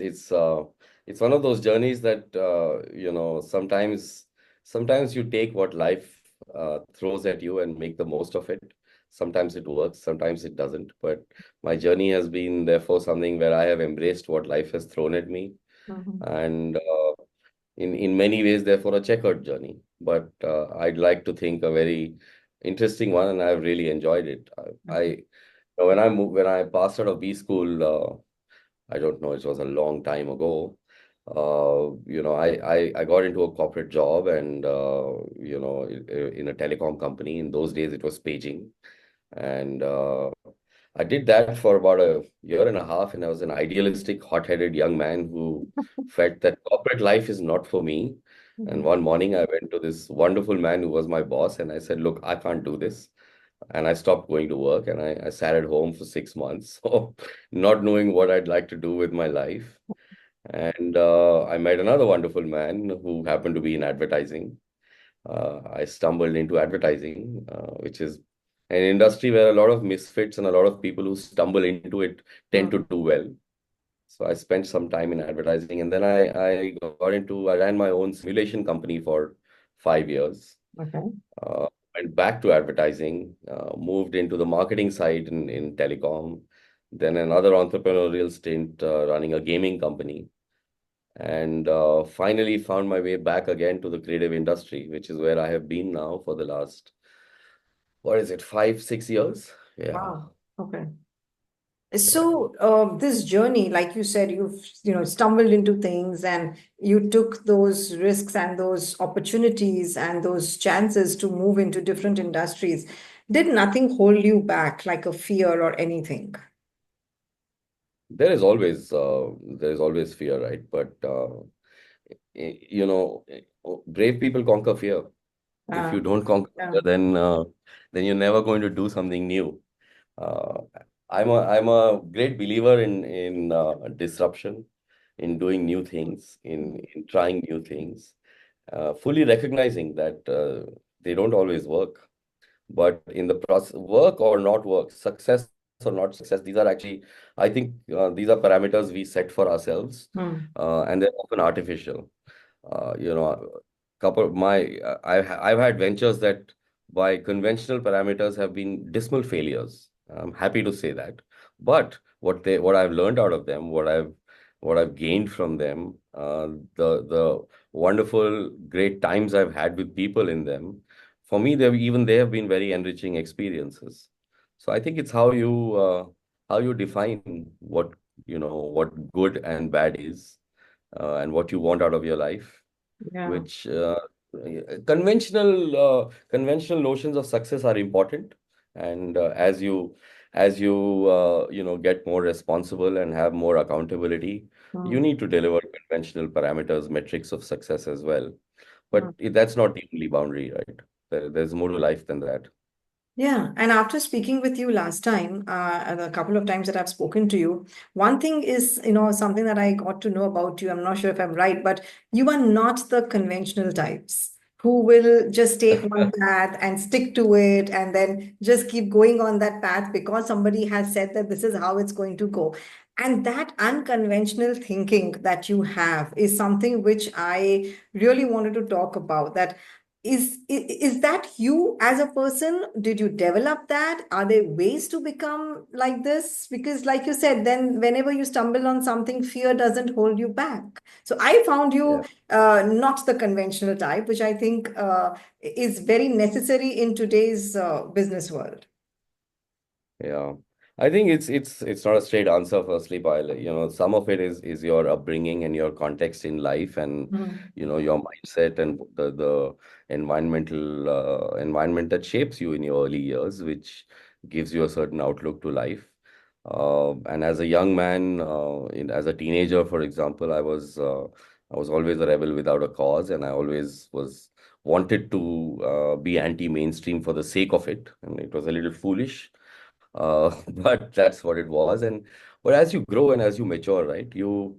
it's one of those journeys that sometimes you take what life throws at you and make the most of it. Sometimes it works, sometimes it doesn't. But my journey has been therefore something where I have embraced what life has thrown at me, Mhm. and in many ways, therefore, a checkered journey. But I'd like to think a very interesting one, and I've really enjoyed it. Okay. When I passed out of B school. I don't know, it was a long time ago. I got into a corporate job and, in a telecom company. In those days, it was paging. And I did that for about a year and a half. And I was an idealistic, hot-headed young man who felt that corporate life is not for me. And Mhm. one morning, I went to this wonderful man who was my boss, and I said, "Look, I can't do this." And I stopped going to work, and I sat at home for 6 months, so not knowing what I'd like to do with my life. And I met another wonderful man who happened to be in advertising. I stumbled into advertising, which is an industry where a lot of misfits and a lot of people who stumble into it tend to Mhm. do well. So I spent some time in advertising, and then I ran my own simulation company for 5 years. Okay. Went back to advertising, moved into the marketing side in telecom, then another entrepreneurial stint running a gaming company, and finally found my way back again to the creative industry, which is where I have been now for the last, what is it, 5, 6 years? Yeah. Wow. Okay. So, this journey, like you said, stumbled into things and you took those risks and those opportunities and those chances to move into different industries. Did nothing hold you back, like a fear or anything? There is always fear, right? But brave people conquer fear. If you Uh, don't conquer yeah. fear, then you're never going to do something new. Uh, I'm a great believer in disruption, in doing new things, in trying new things, fully recognizing that they don't always work. But in the process, work or not work, success or not success, these are actually, I think, these are parameters we set for ourselves, Hmm. and they're often artificial. Couple my I've had ventures that by conventional parameters have been dismal failures. I'm happy to say that. But what I've learned out of them, what I've gained from them, the wonderful, great times I've had with people in them, for me, they have been very enriching experiences. So I think it's how you define what good and bad is, and what you want out of your life, Yeah. which conventional notions of success are important. And as you get more responsible and have more accountability, you Hmm. need to deliver conventional parameters, metrics of success as well. Hmm. But that's not the only boundary, right? There's more to life than that. Yeah, and after speaking with you last time, and a couple of times that I've spoken to you, one thing is, something that I got to know about you. I'm not sure if I'm right, but you are not the conventional types who will just take one path and stick to it and then just keep going on that path because somebody has said that this is how it's going to go. And that unconventional thinking that you have is something which I really wanted to talk about. That is that you as a person? Did you develop that? Are there ways to become like this? Because, like you said, then whenever you stumble on something, fear doesn't hold you back. So I found you Yeah. not the conventional type, which I think is very necessary in today's business world. Yeah, I think it's not a straight answer. Firstly, but some of it is your upbringing and your context in life, and Mm, your mindset and the environment that shapes you in your early years, which gives you a certain outlook to life. And as a young man, as a teenager, for example, I was always a rebel without a cause, and I always was wanted to be anti-mainstream for the sake of it, and it was a little foolish, but that's what it was. And but as you grow and as you mature, right, you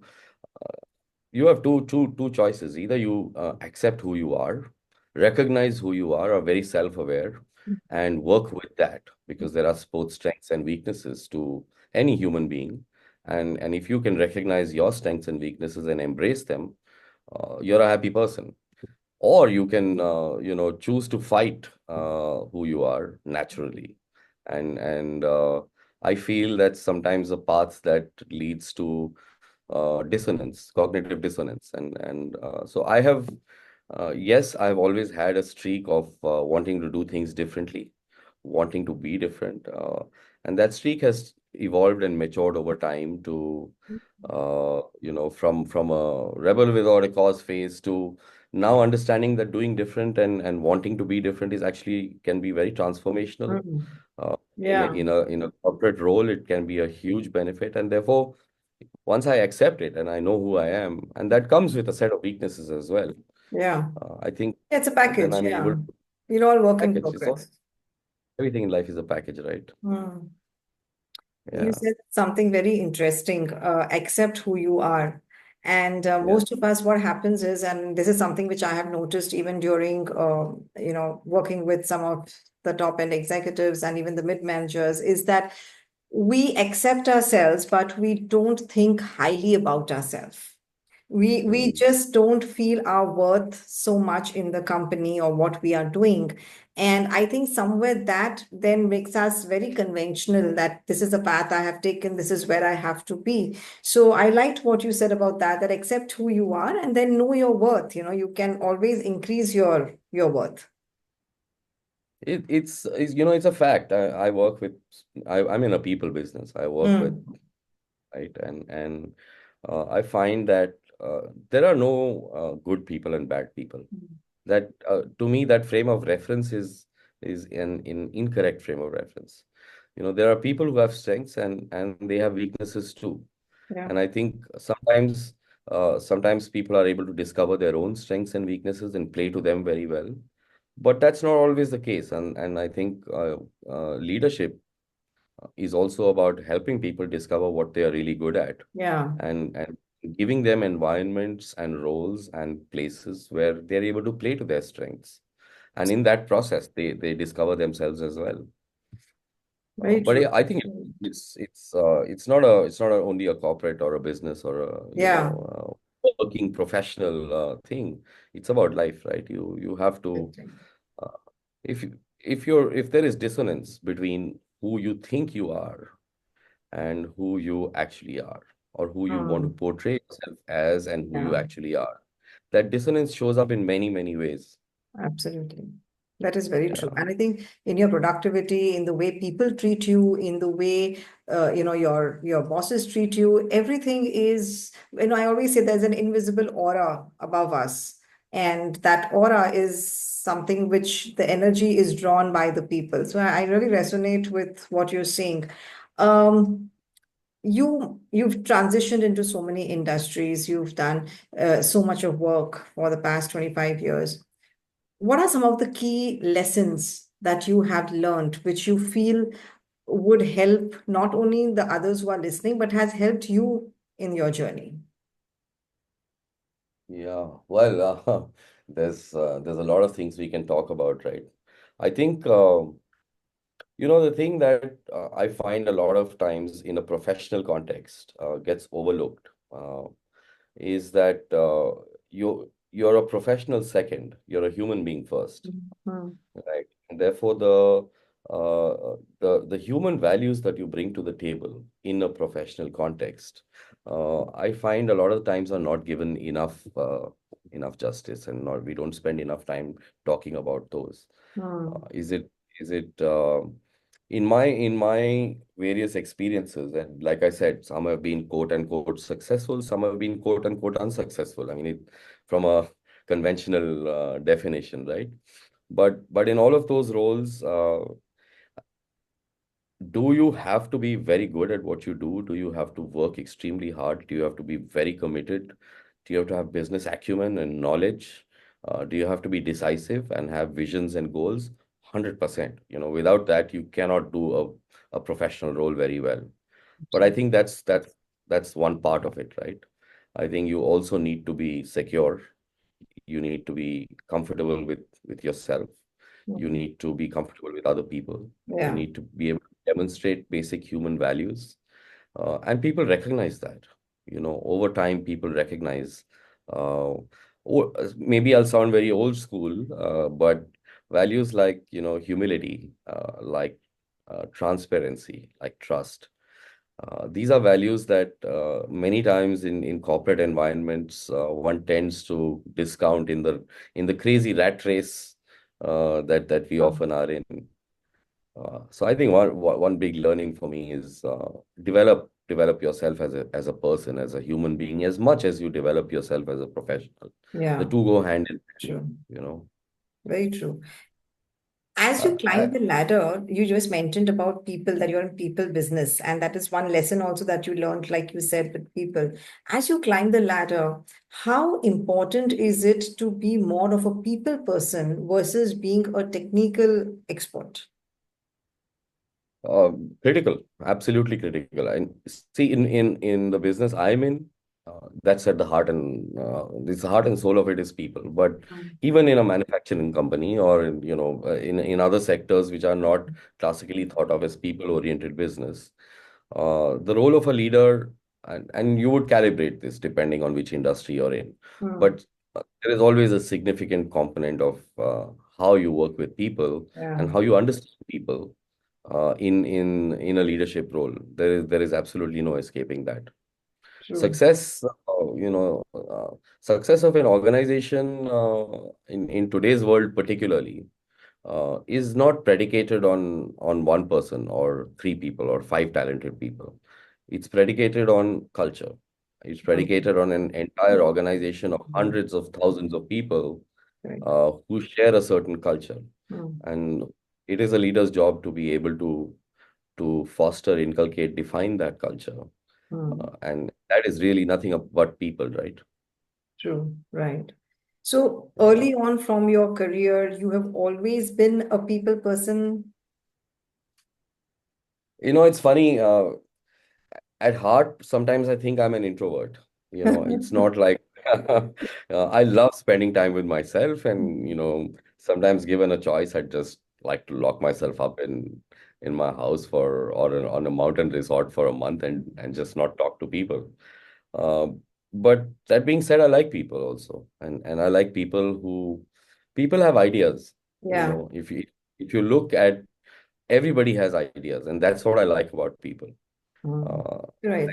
have two choices. Either you accept who you are, recognize who you are very self-aware, and work with that, because there are both strengths and weaknesses to any human being. And if you can recognize your strengths and weaknesses and embrace them, you're a happy person. Or you can choose to fight who you are naturally. And I feel that sometimes a path that leads to dissonance, cognitive dissonance. And so I have, yes, I've always had a streak of wanting to do things differently, wanting to be different. And that streak has evolved and matured over time to, from a rebel without a cause phase to now understanding that doing different and wanting to be different is actually can be very transformational. Mm. Uh, Yeah, in a corporate role, it can be a huge benefit, and therefore, once I accept it and I know who I am, and that comes with a set of weaknesses as well, yeah. I think It's a then package. I'm able Yeah. to We're all work in package. It's all progress. everything in life is a package, right? Hmm. You Yeah, said something very interesting, accept who you are. And yeah, most of us, what happens is, and this is something which I have noticed even during, working with some of the top end executives and even the mid managers, is that we accept ourselves, but we don't think highly about ourselves. We mm. just don't feel our worth so much in the company or what we are doing. And I think somewhere that then makes us very conventional, that this is the path I have taken, this is where I have to be. So I liked what you said about that, that accept who you are and then know your worth. You can always increase your worth. It's a fact. I work with I'm in a people business. I work with, Mm. right, and I find that there are no good people and bad people. That to me, that frame of reference is an incorrect frame of reference. There are people who have strengths and they have weaknesses too. Yeah, And I think sometimes people are able to discover their own strengths and weaknesses and play to them very well. But that's not always the case. And I think leadership is also about helping people discover what they are really good at, yeah. and giving them environments and roles and places where they're able to play to their strengths. And in that process, they discover themselves as well. Very But true. yeah, I think it's not only a corporate or a business or a Yeah. working professional thing. It's about life, right? You have to uh, if there is dissonance between who you think you are and who you actually are, or who you want to Mm. portray yourself as and who you Yeah. actually are, that dissonance shows up in many, many ways. Absolutely. That is very true. Yeah. And I think in your productivity, in the way people treat you, in the way your bosses treat you, everything is, I always say there's an invisible aura above us. And that aura is something which the energy is drawn by the people. So I really resonate with what you're saying. Um, you've transitioned into so many industries. You've done so much of work for the past 25 years. What are some of the key lessons that you have learned, which you feel would help not only the others who are listening, but has helped you in your journey? Yeah, well, there's a lot of things we can talk about, right? I think the thing that I find a lot of times in a professional context gets overlooked is that you're a professional second, you're a human being first. Mhm. Right. And therefore, the human values that you bring to the table in a professional context, I find a lot of times are not given enough justice, and not we don't spend enough time talking about those. Hmm. Is it in my various experiences, and like I said, some have been quote unquote successful, some have been quote unquote unsuccessful. I mean, from a conventional definition, right? But in all of those roles, do you have to be very good at what you do? Do you have to work extremely hard? Do you have to be very committed? Do you have to have business acumen and knowledge? Do you have to be decisive and have visions and goals? 100%. Without that, you cannot do a professional role very well. But I think that's one part of it, right? I think you also need to be secure. You need to be comfortable with yourself. You Mhm. need to be comfortable with other people. You Yeah. need to be able to demonstrate basic human values. And people recognize that. Over time, people recognize. Uh, Maybe I'll sound very old school, but values like, humility, like transparency, like trust. These are values that many times in corporate environments one tends to discount in the crazy rat race that we Um, often are in. So I think one big learning for me is develop yourself as a person, as a human being, as much as you develop yourself as a professional. The yeah, two go hand in hand, true. you know. Very true. As you Uh, I, climb the ladder, you just mentioned about people that you're in people business, and that is one lesson also that you learned, like you said, with people. As you climb the ladder, how important is it to be more of a people person versus being a technical expert? Critical, absolutely critical. And see, in the business I'm in, that's at the heart and this heart and soul of it is people. But Mm, even in a manufacturing company or in other sectors which are not classically thought of as people-oriented business, the role of a leader, and you would calibrate this depending on which industry you're in, mm, but there is always a significant component of how you work with people yeah, and how you understand people in a leadership role. There is absolutely no escaping that. true. Success, success of an organization in today's world particularly is not predicated on one person or three people or five talented people. It's predicated on culture. It's Mm, predicated on an entire organization of mm, hundreds of thousands of people right. who share a certain culture. Mm, And it is a leader's job to be able to foster, inculcate, define that culture. mm, And that is really nothing but people, right? true, right. So Yeah. early on from your career, you have always been a people person. It's funny. At heart, sometimes I think I'm an introvert. It's not like I love spending time with myself, and sometimes given a choice, I'd just like to lock myself up in my house on a mountain resort for a month and just not talk to people. But that being said, I like people also, and I like people have ideas. Yeah. If you look at, everybody has ideas, and that's what I like about people. Mm, Uh, right.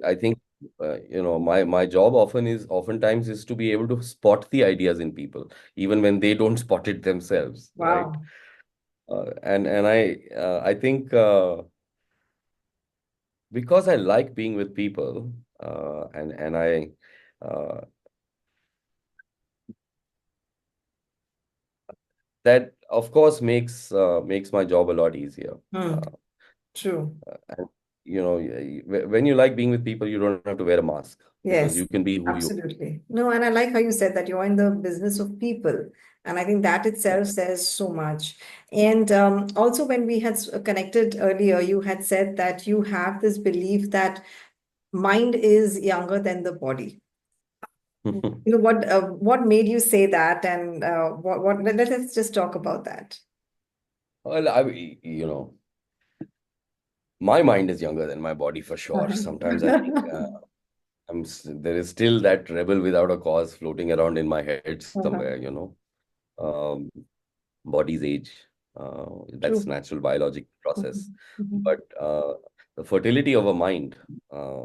I think my job oftentimes is to be able to spot the ideas in people, even when they don't spot it themselves, right? Wow. And I think because I like being with people, and I uh, that of course makes my job a lot easier. Mm, Uh, true. and when you like being with people, you don't have to wear a mask because Yes, you can be who you absolutely. No, and I like how you said that you're in the business of people. And I think that are. itself says so much. And also, when we had connected earlier, you had said that you have this belief that mind is younger than the body. What made you say that? And let us just talk about that. Well, my mind is younger than my body for sure. Sometimes I think there is still that rebel without a cause floating around in my head somewhere. Um, Bodies age. That's True. natural biological process. Mhm, mhm. But the fertility of a mind uh,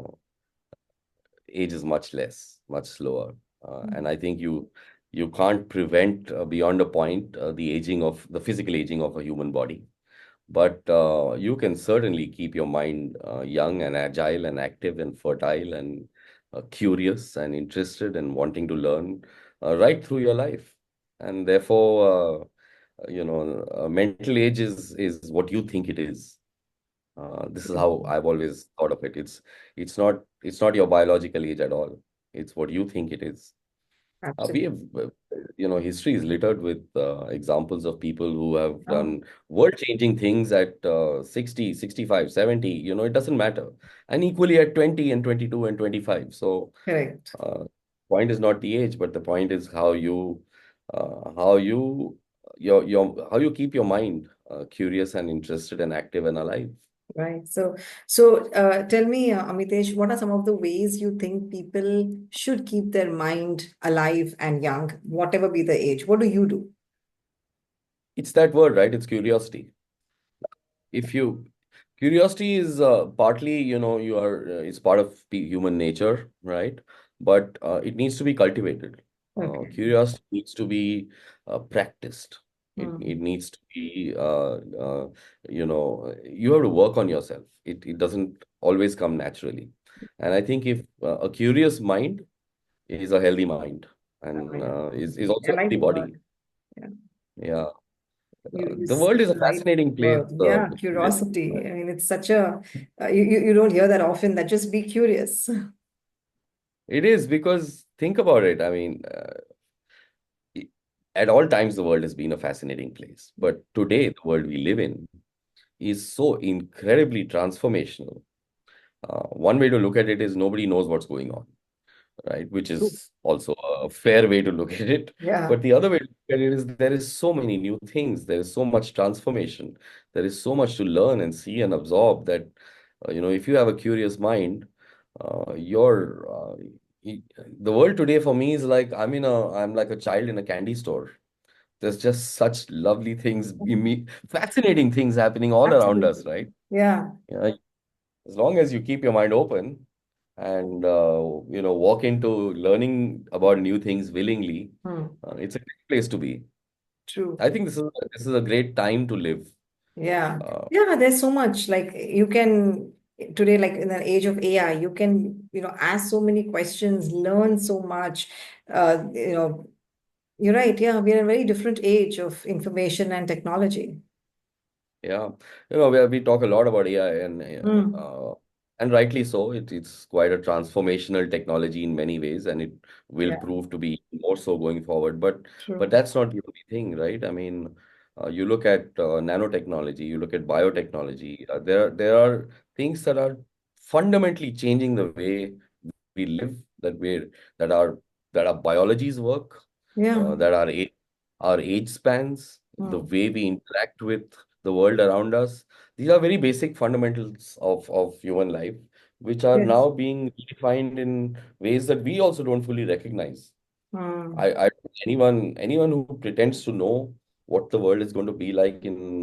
age is much less, much slower. And I think you can't prevent beyond a point the physical aging of a human body. But you can certainly keep your mind young and agile and active and fertile and curious and interested and wanting to learn right through your life. And therefore, mental age is what you think it is. This is how I've always thought of it. It's not your biological age at all. It's what you think it is. We Absolutely. have, history is littered with examples of people who have Oh, done world-changing things at 60, 65, 70. It doesn't matter. And equally at 20 and 22 and 25. So, correct. uh, point is not the age, but the point is how you, how you keep your mind curious and interested and active and alive. Right. So tell me, Amitesh, what are some of the ways you think people should keep their mind alive and young, whatever be the age? What do you do? It's that word, right? It's curiosity. If you Curiosity is partly, you are it's part of human nature, right? But it needs to be cultivated. Okay. Curiosity needs to be practiced. It Mm. needs to be you have to work on yourself. It doesn't always come naturally. And I think if a curious mind is a healthy mind, and Right. is I also a like healthy the word. body. Yeah. Yeah. You The world said is the a right fascinating place. word. Yeah, curiosity. I mean, it's such a, you don't hear that often, that just be curious. It is because think about it. I mean, i- at all times, the world has been a fascinating place. But today, the world we live in is so incredibly transformational. One way to look at it is nobody knows what's going on, right? Which True. is also a fair way to look at it. Yeah. But the other way to look at it is there is so many new things. There is so much transformation. There is so much to learn and see and absorb that, if you have a curious mind, you're y- the world today for me is like I'm like a child in a candy store. There's just such lovely things, fascinating things happening all around us, Absolutely. right? Yeah. Yeah, as long as you keep your mind open and walk into learning about new things willingly, Hmm. it's a great place to be. True. I think this is a great time to live. Yeah. Uh, Yeah, there's so much like you can today, like in the age of AI, you can, ask so many questions, learn so much. Uh, you know, you're right. Yeah, we're in a very different age of information and technology. Yeah, we talk a lot about AI, Mm. and rightly so. It's quite a transformational technology in many ways, and it will Yeah, prove to be more so going forward. But true. that's not the only thing, right? I mean, you look at nanotechnology, you look at biotechnology. There are things that are fundamentally changing the way we live, that are that our biologies work, Yeah. that our age spans, the Mm. way we interact with the world around us. These are very basic fundamentals of human life, which are Yes. now being redefined in ways that we also don't fully recognize. Mm. I anyone who pretends to know what the world is going to be like in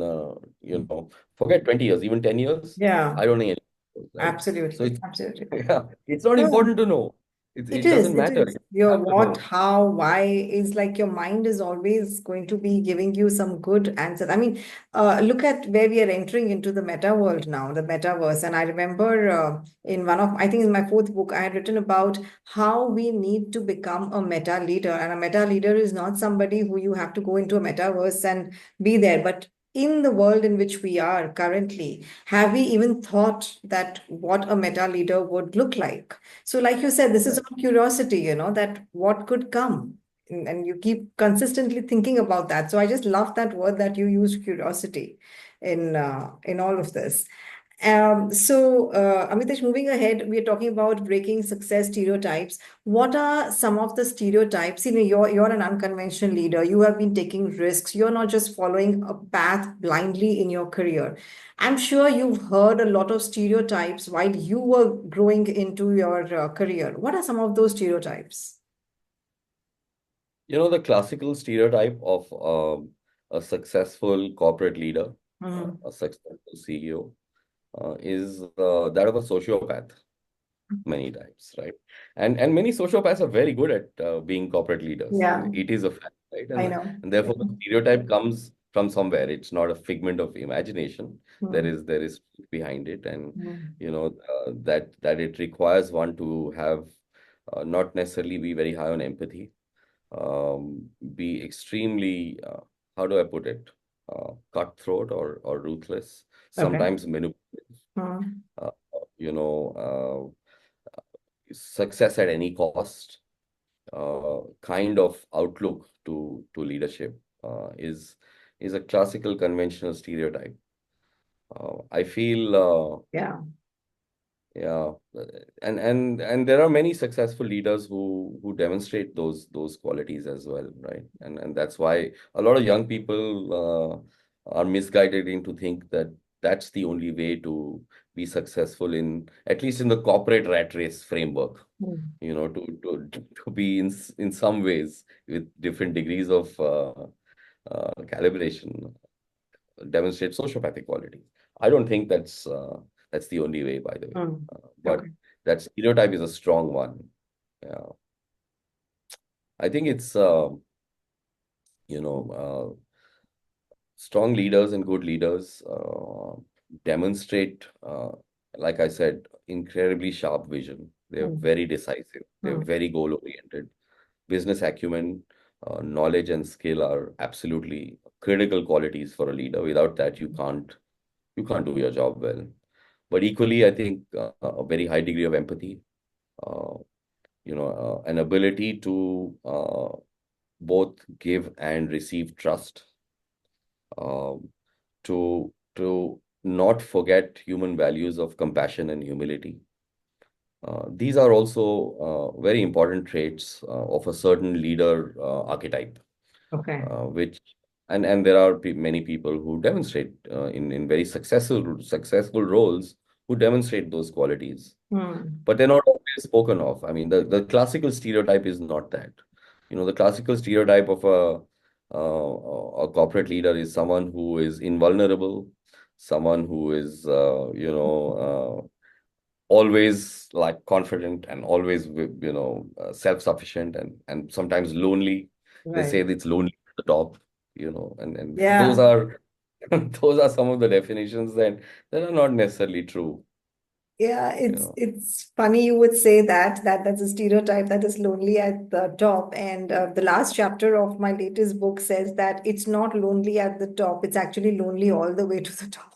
forget 20 years, even 10 years, Yeah, I don't think anyone knows, right? So absolutely. it's Absolutely. yeah, it's not Yeah. important to know. It It is, doesn't it matter. is. You Your have to what, know. how, why is like your mind is always going to be giving you some good answers. I mean, look at where we are entering into the meta world now, the metaverse. And I remember in one of, I think in my fourth book, I had written about how we need to become a meta leader. And a meta leader is not somebody who you have to go into a metaverse and be there, but in the world in which we are currently, have we even thought that what a meta leader would look like? So, like you said, this is Right. all curiosity, that what could come. And you keep consistently thinking about that. So I just love that word that you use, curiosity, in all of this. Amitesh, moving ahead, we are talking about breaking success stereotypes. What are some of the stereotypes? You're an unconventional leader. You have been taking risks. You're not just following a path blindly in your career. I'm sure you've heard a lot of stereotypes while you were growing into your career. What are some of those stereotypes? The classical stereotype of a successful corporate leader, Mm. a successful CEO, is that of a sociopath many times, right? And many sociopaths are very good at being corporate leaders. Yeah, It is a fact, right? I And know. and Yeah. therefore the stereotype comes from somewhere. It's not a figment of imagination. There Mm. is there is truth behind it, and Mm. that it requires one to have not necessarily be very high on empathy, be extremely, how do I put it, cutthroat or ruthless, Okay. sometimes manipulative, Mm. uh, you know, success at any cost, kind of outlook to leadership is a classical conventional stereotype. I feel Yeah. Yeah, and there are many successful leaders who demonstrate those qualities as well, right? And that's why a lot of young people are misguided into think that that's the only way to be successful in, at least in the corporate rat race framework, Mm. to be in some ways with different degrees of calibration, demonstrate sociopathic qualities. I don't think that's the only way, by the way. Mm. But Okay. that stereotype is a strong one. Yeah. I think it's you know strong leaders and good leaders demonstrate, like I said, incredibly sharp vision. They're Mm. very decisive. They're Mm. very goal oriented. Business acumen, knowledge, and skill are absolutely critical qualities for a leader. Without that, you can't do your job well. But equally, I think a very high degree of empathy, uh, an ability to both give and receive trust, um, to not forget human values of compassion and humility. These are also very important traits of a certain leader archetype, Okay. which and there are many people who demonstrate in very successful roles who demonstrate those qualities, Mm. but they're not always spoken of. I mean, the classical stereotype is not that. The classical stereotype of a corporate leader is someone who is invulnerable, someone who is always like confident and always self-sufficient and sometimes lonely. They Right. say that it's lonely at the top, and those Yeah. are those are some of the definitions that are not necessarily true, Yeah, you it's know. it's funny you would say that's a stereotype that is lonely at the top. And the last chapter of my latest book says that it's not lonely at the top, it's actually lonely all the way to the top.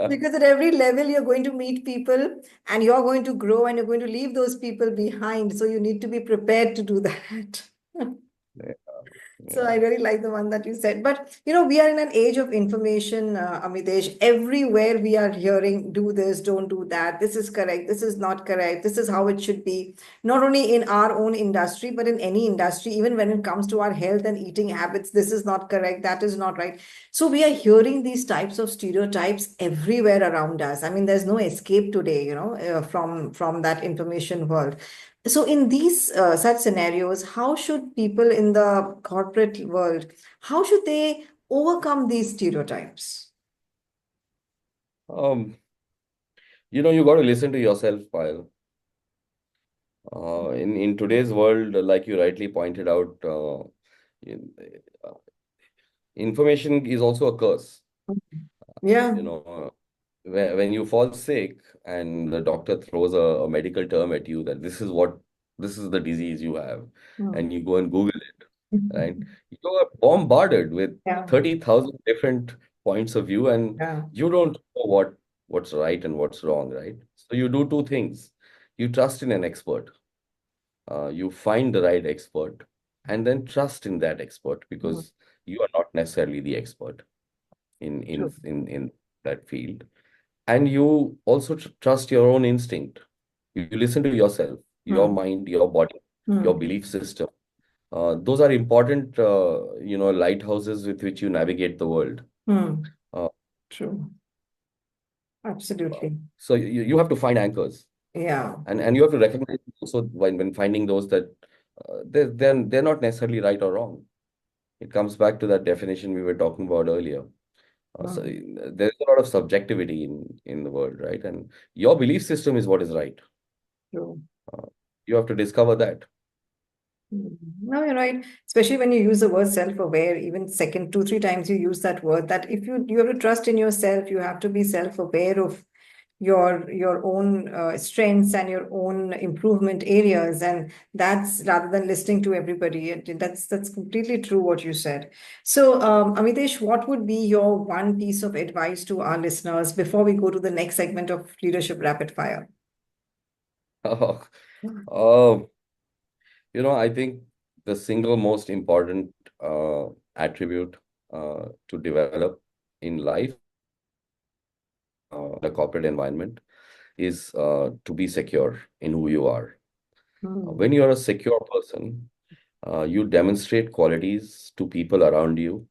Because at every level, you're going to meet people and you're going to grow and you're going to leave those people behind. So you need to be prepared to do that. Yeah, So I yeah. really like the one that you said. But we are in an age of information, Amitesh. Everywhere we are hearing, do this, don't do that. This is correct. This is not correct. This is how it should be. Not only in our own industry, but in any industry, even when it comes to our health and eating habits, this is not correct. That is not right. So we are hearing these types of stereotypes everywhere around us. I mean, there's no escape today, from that information world. So, in these such scenarios, how should people in the corporate world, how should they overcome these stereotypes? um you got to listen to yourself, Payal. In today's world, like you rightly pointed out, in- uh, information is also a curse. Yeah. When you fall sick and the doctor throws a medical term at you that this is the disease you have, Hmm. and you go and Google it, right? You are bombarded with Yeah. 30,000 different points of view, and Yeah. you don't know what's right and what's wrong, right? So you do two things. You trust in an expert. You find the right expert and then trust in that expert, Hmm. because you are not necessarily the expert in in True. in that field. And you also trust your own instinct. You listen to yourself, your Hmm. mind, your body, your Hmm. belief system. Those are important, lighthouses with which you navigate the world. Hmm. Uh, True. Absolutely. so you have to find anchors, Yeah. and you have to recognize also when finding those that they're not necessarily right or wrong. It comes back to that definition we were talking about earlier. So Hmm. there's a lot of subjectivity in the world, right? And your belief system is what is right. True. Uh, you have to discover that. No, you're right. Especially when you use the word self-aware, even second, two, three times you use that word, that if you have to trust in yourself, you have to be self-aware of your own strengths and your own improvement areas. And that's rather than listening to everybody. That's completely true what you said. So, Amitesh, what would be your one piece of advice to our listeners before we go to the next segment of Leadership Rapid Fire? Oh, I think the single most important attribute to develop in life, in a corporate environment, is to be secure in who you are. When Hmm. you're a secure person, you demonstrate qualities to people around you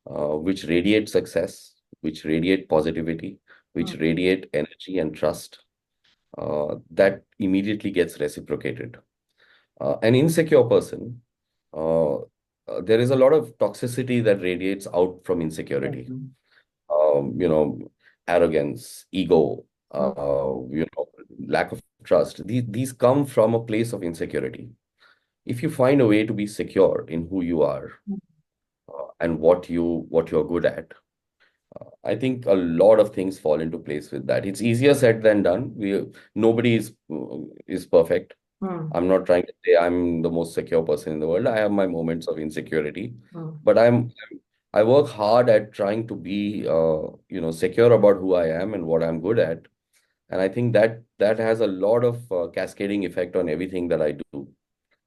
which radiate success, which radiate positivity, which Mm, radiate energy and trust, that immediately gets reciprocated. An insecure person, there is a lot of toxicity that radiates out from insecurity. mhm, You know, arrogance, ego, mm, lack of trust. These come from a place of insecurity. If you find a way to be secure in who you are, mm, and what you're good at, I think a lot of things fall into place with that. It's easier said than done. Nobody is perfect. mm, I'm not trying to say I'm the most secure person in the world. I have my moments of insecurity, mm, but I work hard at trying to be secure about who I am and what I'm good at. And I think that has a lot of cascading effect on everything that I do,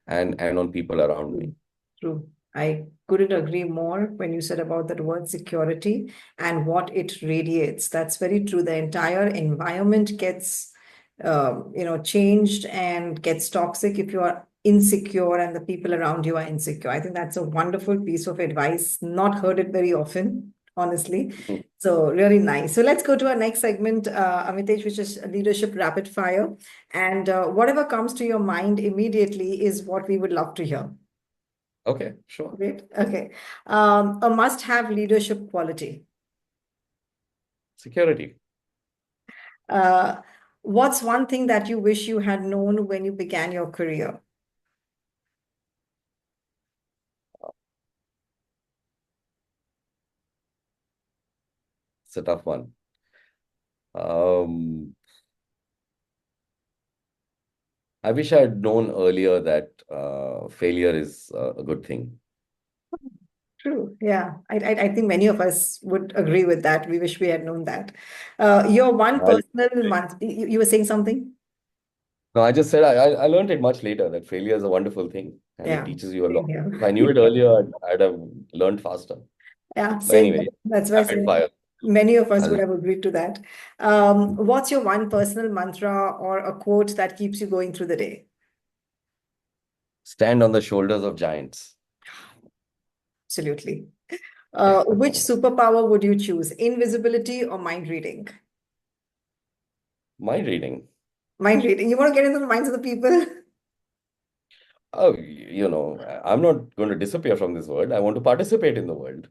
and on people around me. mm. True. I couldn't agree more when you said about that word security and what it radiates. That's very true. The entire environment gets, changed and gets toxic if you are insecure and the people around you are insecure. I think that's a wonderful piece of advice. Not heard it very often, honestly. So really nice. So let's go to our next segment, Amitesh, which is leadership rapid fire. And whatever comes to your mind immediately is what we would love to hear. Okay, sure. Great. Okay. A must-have leadership quality. Security. Uh, what's one thing that you wish you had known when you began your career? It's a tough one. Um, I wish I had known earlier that failure is a good thing. True. Yeah. I think many of us would agree with that. We wish we had known that. Your one I, personal month, you were saying something? no, I just said I learned it much later that failure is a wonderful thing and it Yeah. teaches you a Same lot. here. If I knew it earlier, I'd have learned faster. Yeah, But same here. anyway, That's why I rapid said fire. many of us would I'll have agreed to that. What's your one personal mantra or a quote that keeps you going through the day? stand on the shoulders of giants. Absolutely. Which superpower would you choose? Invisibility or mind reading? Mind reading. Mind reading. You want to get into the minds of the people? Oh, I'm not going to disappear from this world. I want to participate in the world.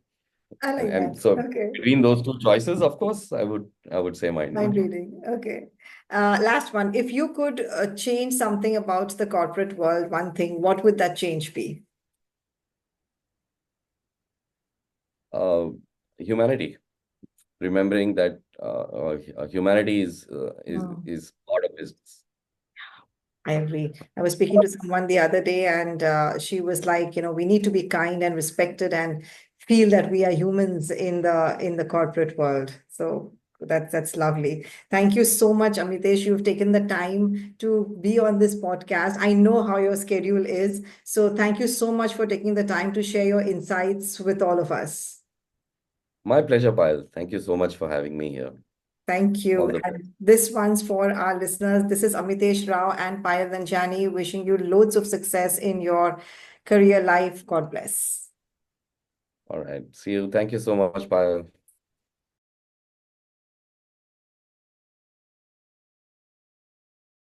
I And like and that. so Okay. between those two choices, of course, I would say mind Mind reading. reading. Okay. Last one. If you could change something about the corporate world, one thing, what would that change be? Uh, Humanity. Remembering that humanity is uh, is Hmm. is part of business. I agree. I was speaking to someone the other day, and she was like, we need to be kind and respected and feel that we are humans in the corporate world. So that's lovely. Thank you so much, Amitesh. You've taken the time to be on this podcast. I know how your schedule is. So thank you so much for taking the time to share your insights with all of us. My pleasure, Payal. Thank you so much for having me here. Thank All you. the best. And this one's for our listeners. This is Amitesh Rao and Payal Nanjani wishing you loads of success in your career life. God bless. All right. See you. Thank you so much, Payal.